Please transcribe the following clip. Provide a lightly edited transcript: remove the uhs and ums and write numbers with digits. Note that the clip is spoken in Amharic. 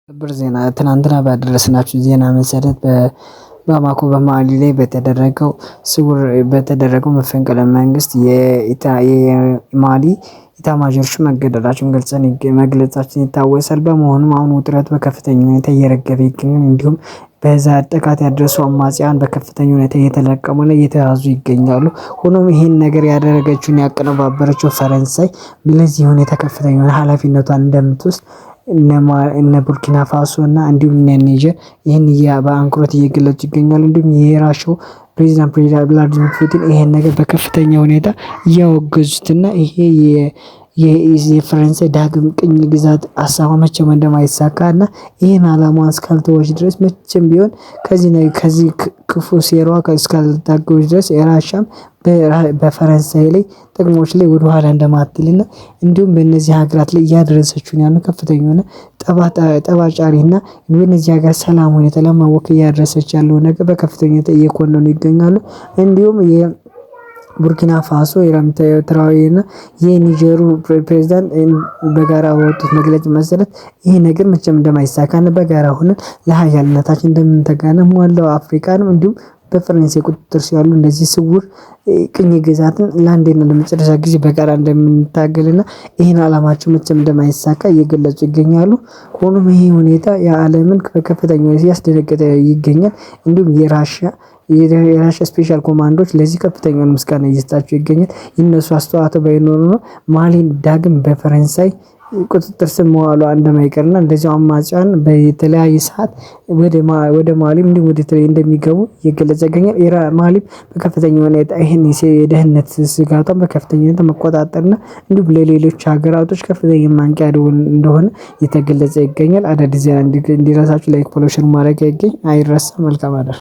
ሰበር ዜና ትናንትና ባደረስናችሁ ዜና መሰረት በባማኮ በማሊ ላይ በተደረገው መፈንቅለ መንግስት የማሊ ኢታማዦር ሹም መገደላቸውን መግለጻችን ይታወሳል። በመሆኑም አሁን ውጥረት በከፍተኛ ሁኔታ እየረገበ ይገኛል። እንዲሁም በዛ ጥቃት ያደረሱ አማጽያን በከፍተኛ ሁኔታ እየተለቀሙና እየተያዙ ይገኛሉ። ሆኖም ይሄን ነገር ያደረገችውን ያቀነባበረችው ፈረንሳይ ለዚህ ሁኔታ ከፍተኛ ኃላፊነቷን እንደምትወስድ እነ ቡርኪና ፋሶ እና እንዲሁም እነ ኒጀር ይሄን በአንክሮት እየገለጹ ይገኛሉ። እንዲሁም የራሻው ፕሬዝዳንት ቭላድሚር ፑቲን ይሄን ነገር በከፍተኛ ሁኔታ እያወገዙትና ይሄ የፈረንሳይ ዳግም ቅኝ ግዛት ሀሳቧ መቼም እንደማይሳካና ይሄን አላማዋን እስካልተወች ድረስ መቼም ቢሆን ከዚህ ክፉ ሴራዋ እስካልታገች ድረስ የራሻም በፈረንሳይ ላይ ጥቅሞች ላይ ወደ ኋላ እንደማትልና እንዲሁም በእነዚህ ሀገራት ላይ እያደረሰችውን ያለው ከፍተኛ የሆነ ጠባጫሪና በእነዚህ ሀገር ሰላም ሁኔታ ለማወክ እያደረሰች ያለው ነገር በከፍተኛ ሁኔታ እየኮነኑ ይገኛሉ። እንዲሁም ቡርኪና ፋሶ ትራኦሬና የኒጀሩ ፕሬዝዳንት በጋራ ባወጡት መግለጫ መሰረት ይሄ ነገር መቼም እንደማይሳካና በጋራ ሆነን ለሀያልነታችን እንደምንተጋና ሞላው አፍሪካንም እንዲሁም በፈረንሳይ ቁጥጥር ስር ያሉ እንደዚህ ስውር ቅኝ ግዛትን ለአንዴና ለመጨረሻ ጊዜ በጋራ እንደምንታገልና ይሄን አላማቸው መቼም እንደማይሳካ እየገለጹ ይገኛሉ። ሆኖም ይሄ ሁኔታ የዓለምን በከፍተኛ ሁኔታ ያስደነገጠ ይገኛል። እንዲሁም የራሻ ስፔሻል ኮማንዶች ለዚህ ከፍተኛ ምስጋና እየሰጣቸው ይገኛል። የነሱ አስተዋጽኦ ባይኖር ነው ማሊን ዳግም በፈረንሳይ ቁጥጥር ስር መዋሏ እንደማይቀርና እንደዚሁ አማጽያን በተለያየ ሰዓት ወደ ማሊም እንዲሁ ወደ ትሬ እንደሚገቡ እየገለጸ ይገኛል። ማሊም በከፍተኛ ሁኔታ ይሄን የደህንነት ስጋቷን በከፍተኛ ሁኔታ መቆጣጠርና እንዲሁም ለሌሎች ሀገራቶች ከፍተኛ ማንቂያ እንደሆነ እየተገለጸ ይገኛል። አዳዲስ ዜና እንዲደርሳችሁ ላይክ ፎሎው ሼር ማድረግ አይረሳ። መልካም አዳር።